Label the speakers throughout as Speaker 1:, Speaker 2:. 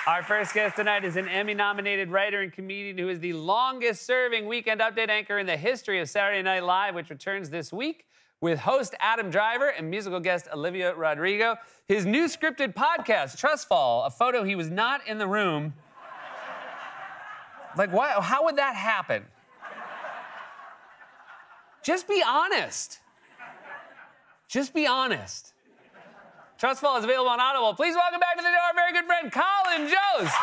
Speaker 1: Our first guest tonight is an Emmy-nominated writer and comedian who is the longest-serving Weekend Update anchor in the history of Saturday Night Live, which returns this week with host Adam Driver and musical guest Olivia Rodrigo. His new scripted podcast, Trust Fall, a photo he was not in the room. Like, why? How would that happen? Just be honest. Just be honest. Trust Fall is available on Audible. Please welcome back to the door our very good friend, Colin Jost.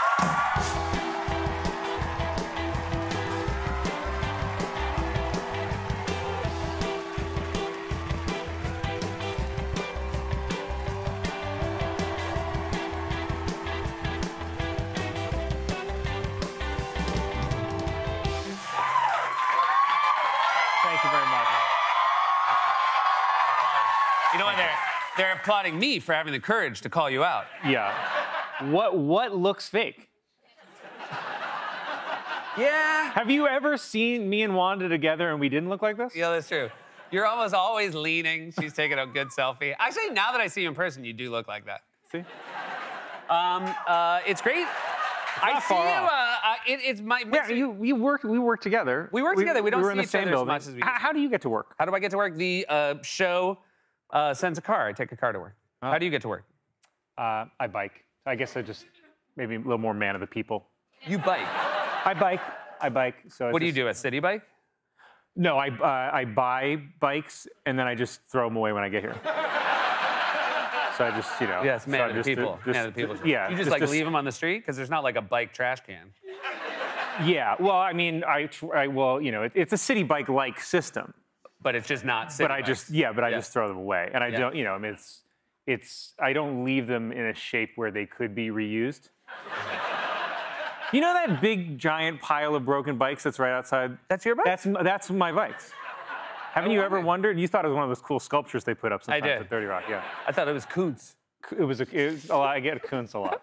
Speaker 2: Thank you very much.
Speaker 1: You know what? They're applauding me for having the courage to call you out.
Speaker 2: Yeah. What looks fake?
Speaker 1: Yeah.
Speaker 2: Have you ever seen me and Wanda together and we didn't look like this?
Speaker 1: Yeah, that's true. You're almost always leaning. She's taking a good selfie. Actually, now that I see you in person, you do look like that.
Speaker 2: See?
Speaker 1: It's great. I see you. It's my.
Speaker 2: Yeah, we work together.
Speaker 1: We work together. We don't
Speaker 2: were in
Speaker 1: see
Speaker 2: the
Speaker 1: each
Speaker 2: same
Speaker 1: other
Speaker 2: building.
Speaker 1: as much as we.
Speaker 2: How do you get to work?
Speaker 1: How do I get to work? The show sends a car. I take a car to work.
Speaker 2: Oh.
Speaker 1: How do you get to work?
Speaker 2: I bike. I guess I just maybe a little more man of the people.
Speaker 1: You bike.
Speaker 2: I bike. So
Speaker 1: What do you do? A city bike?
Speaker 2: No, I buy bikes and then I just throw them away when I get here. So I just,
Speaker 1: Yes, man
Speaker 2: so
Speaker 1: of the people. Man of the people.
Speaker 2: Yeah.
Speaker 1: You just leave them on the street because there's not like a bike trash can.
Speaker 2: Yeah. Well, I mean, it's a city bike-like system.
Speaker 1: But it's just not city
Speaker 2: But I
Speaker 1: bikes.
Speaker 2: just throw them away, and I don't. I mean, I don't leave them in a shape where they could be reused. You know that big giant pile of broken bikes that's right outside?
Speaker 1: That's your bike?
Speaker 2: That's my bikes. Haven't you ever wondered? You thought it was one of those cool sculptures they put up sometimes
Speaker 1: did.
Speaker 2: at 30 Rock. Yeah.
Speaker 1: I thought it was Kuntz.
Speaker 2: It was a lot. I get Kuntz a lot.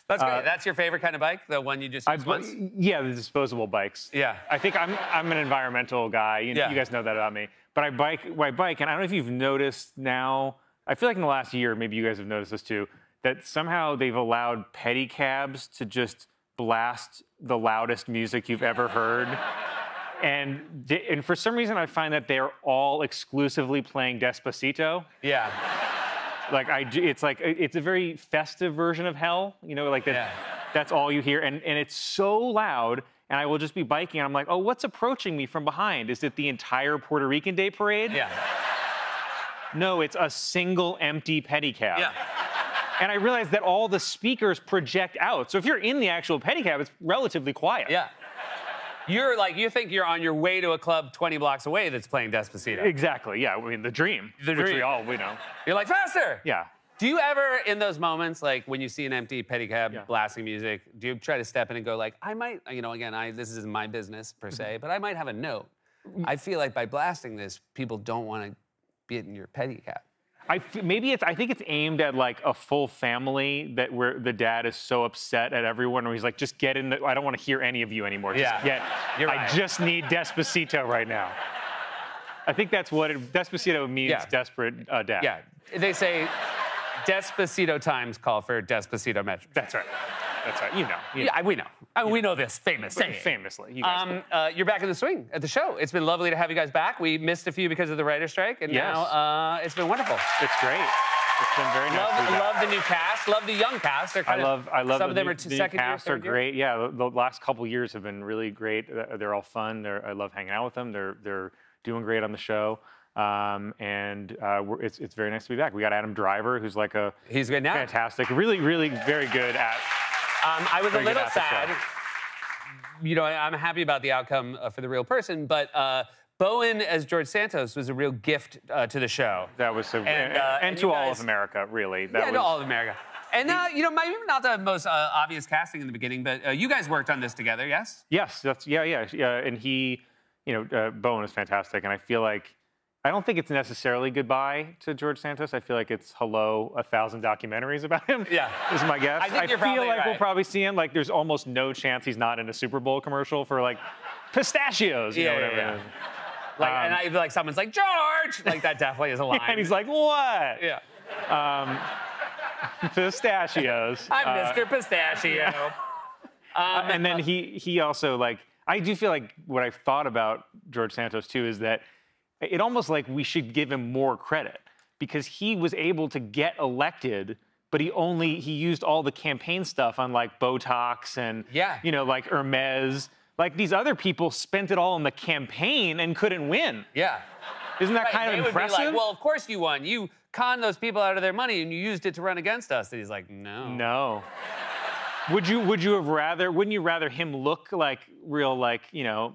Speaker 1: That's great. That's your favorite kind of bike? The one you just use once?
Speaker 2: Yeah, the disposable bikes.
Speaker 1: Yeah.
Speaker 2: I think I'm an environmental guy. You guys know that about me. But I bike, and I don't know if you've noticed now, I feel like in the last year, maybe you guys have noticed this too, that somehow they've allowed pedicabs to just blast the loudest music you've ever heard. And for some reason, I find that they're all exclusively playing Despacito.
Speaker 1: Yeah.
Speaker 2: It's a very festive version of Hell, That's all you hear, and it's so loud. And I will just be biking, and I'm like, oh, what's approaching me from behind? Is it the entire Puerto Rican Day Parade?
Speaker 1: Yeah.
Speaker 2: No, it's a single empty pedicab.
Speaker 1: Yeah.
Speaker 2: And I realized that all the speakers project out. So if you're in the actual pedicab, it's relatively quiet.
Speaker 1: Yeah. You think you're on your way to a club 20 blocks away that's playing Despacito.
Speaker 2: Exactly, yeah. I mean, the dream. Which we all know.
Speaker 1: You're like, faster!
Speaker 2: Yeah.
Speaker 1: Do you ever, in those moments, like when you see an empty pedicab blasting music, do you try to step in and go like, I might, again, this isn't my business per se, but I might have a note. I feel like by blasting this, people don't want to be in your pedicab.
Speaker 2: I think it's aimed at like a full you're where the dad is so upset at everyone, where he's like, just get in I don't want to hear any of you anymore.
Speaker 1: You're right.
Speaker 2: I just need Despacito right now. I think that's what Despacito means, desperate dad.
Speaker 1: Yeah, they say Despacito times call for Despacito measures.
Speaker 2: That's right. You know.
Speaker 1: Yeah, we know. We know this famous saying.
Speaker 2: Famously. You guys
Speaker 1: you're back in the swing at the show. It's been lovely to have you guys back. We missed a few because of the writer's strike, and now it's been wonderful.
Speaker 2: It's great. It's been very nice.
Speaker 1: Love the new cast. Love the young cast. They're
Speaker 2: I love
Speaker 1: some of them are
Speaker 2: the
Speaker 1: second
Speaker 2: cast
Speaker 1: year,
Speaker 2: are great. Yeah, the last couple years have been really great. They're all fun. I love hanging out with them. They're doing great on the show. It's very nice to be back. We got Adam Driver, who's like
Speaker 1: he's good now.
Speaker 2: Fantastic. Really, really very good at.
Speaker 1: I was a little sad. I'm happy about the outcome for the real person, but Bowen as George Santos was a real gift to the show.
Speaker 2: That was and to all of America, really.
Speaker 1: To all of America. And maybe not the most obvious casting in the beginning, but you guys worked on this together, yes?
Speaker 2: Yes, that's and he, Bowen is fantastic, and I feel like. I don't think it's necessarily goodbye to George Santos. I feel like it's hello, 1,000 documentaries about him.
Speaker 1: Yeah.
Speaker 2: Is my guess.
Speaker 1: I feel like
Speaker 2: we'll probably see him. Like, there's almost no chance he's not in a Super Bowl commercial for, like, pistachios, whatever it is.
Speaker 1: And I feel like someone's like, George! Like, that definitely is a line.
Speaker 2: And he's like, what?
Speaker 1: Yeah.
Speaker 2: Pistachios.
Speaker 1: I'm Mr. Pistachio.
Speaker 2: And then he also, like, I do feel like what I've thought about George Santos too is that it almost like we should give him more credit because he was able to get elected, but he used all the campaign stuff on like Botox and like Hermes. Like these other people spent it all on the campaign and couldn't win.
Speaker 1: Yeah.
Speaker 2: Isn't that kind of impressive?
Speaker 1: Would be like, well, of course you won. You conned those people out of their money and you used it to run against us. And he's like, no.
Speaker 2: No. Wouldn't you rather him look like real, like,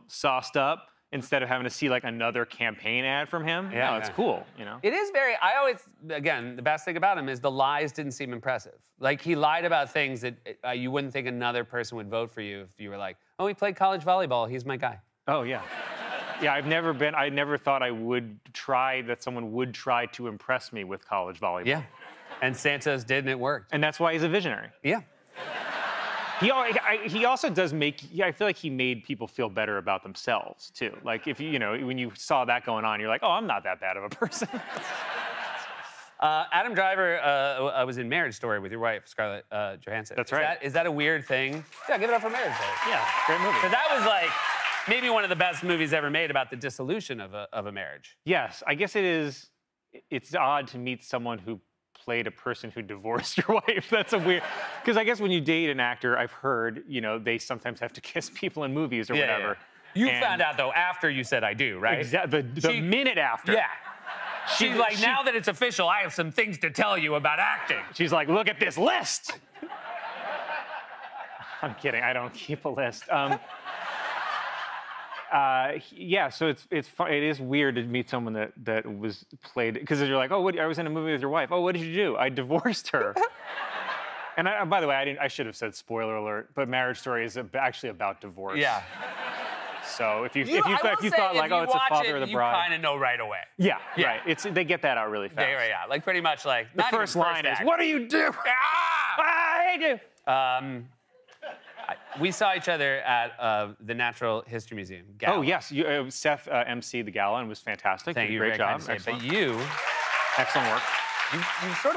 Speaker 2: sauced up instead of having to see like another campaign ad from him?
Speaker 1: Yeah,
Speaker 2: no, it's cool,
Speaker 1: It is again, the best thing about him is the lies didn't seem impressive. Like he lied about things that you wouldn't think another person would vote for you if you were like, oh, he played college volleyball, he's my guy.
Speaker 2: Oh, yeah. Yeah, I never thought that someone would try to impress me with college volleyball.
Speaker 1: Yeah, and Santos did and it worked.
Speaker 2: And that's why he's a visionary.
Speaker 1: Yeah.
Speaker 2: He also does I feel like he made people feel better about themselves, too. Like, if when you saw that going on, you're like, oh, I'm not that bad of a person.
Speaker 1: Adam Driver was in Marriage Story with your wife, Scarlett Johansson.
Speaker 2: That's right.
Speaker 1: Is that a weird thing? Yeah, give it up for Marriage Story.
Speaker 2: Yeah, great movie.
Speaker 1: So that was like maybe one of the best movies ever made about the dissolution of a marriage.
Speaker 2: Yes, I guess it is. It's odd to meet someone who played a person who divorced your wife. That's a weird, because I guess when you date an actor, I've heard, they sometimes have to kiss people in movies or whatever.
Speaker 1: Yeah. You found out, though, after you said I do, right?
Speaker 2: Exactly. The minute after.
Speaker 1: Yeah. She's like, now that it's official, I have some things to tell you about acting.
Speaker 2: She's like, look at this list. I'm kidding. I don't keep a list. Yeah, so it is weird to meet someone that was played, because you're like, oh, I was in a movie with your wife. Oh, what did you do? I divorced her. And by the way, I should have said spoiler alert, but Marriage Story is actually about divorce.
Speaker 1: Yeah.
Speaker 2: So if you thought like, oh, it's a father of the bride,
Speaker 1: you kind of know right away.
Speaker 2: Yeah, right. They get that out really fast.
Speaker 1: Yeah, like pretty much like
Speaker 2: the first line is, "What do you do?" I hate you.
Speaker 1: We saw each other at the Natural History Museum Gala.
Speaker 2: Oh, yes. Seth emceed the gala and was fantastic.
Speaker 1: Thank you.
Speaker 2: Great job.
Speaker 1: Excellent. But you...
Speaker 2: Excellent work.
Speaker 1: You sort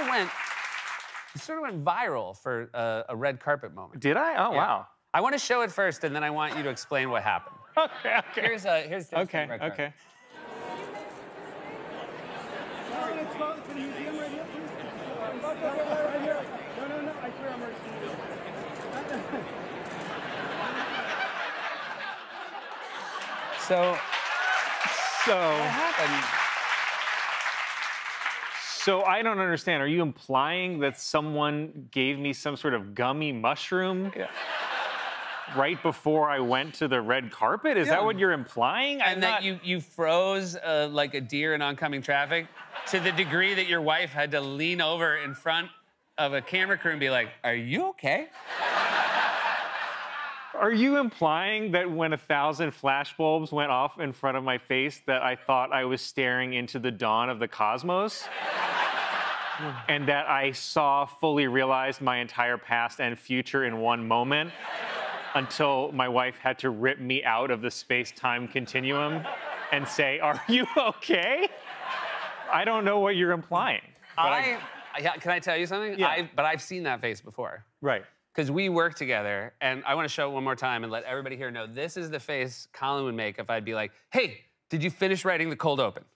Speaker 1: of went viral for a red carpet moment.
Speaker 2: Did I? Oh, yeah. Wow.
Speaker 1: I want to show it first, and then I want you to explain what happened.
Speaker 2: Okay.
Speaker 1: Here's the red carpet.
Speaker 2: Okay. So what happened? So I don't understand. Are you implying that someone gave me some sort of gummy mushroom right before I went to the red carpet? Is that what you're implying?
Speaker 1: And that you froze like a deer in oncoming traffic to the degree that your wife had to lean over in front of a camera crew and be like, "Are you okay?"
Speaker 2: Are you implying that when 1,000 flashbulbs went off in front of my face that I thought I was staring into the dawn of the cosmos? And that I fully realized my entire past and future in one moment until my wife had to rip me out of the space-time continuum and say, "Are you okay?" I don't know what you're implying.
Speaker 1: Can I tell you something?
Speaker 2: Yeah.
Speaker 1: But I've seen that face before.
Speaker 2: Right.
Speaker 1: Because we work together, and I want to show it one more time and let everybody here know this is the face Colin would make if I'd be like, "Hey, did you finish writing the cold open?"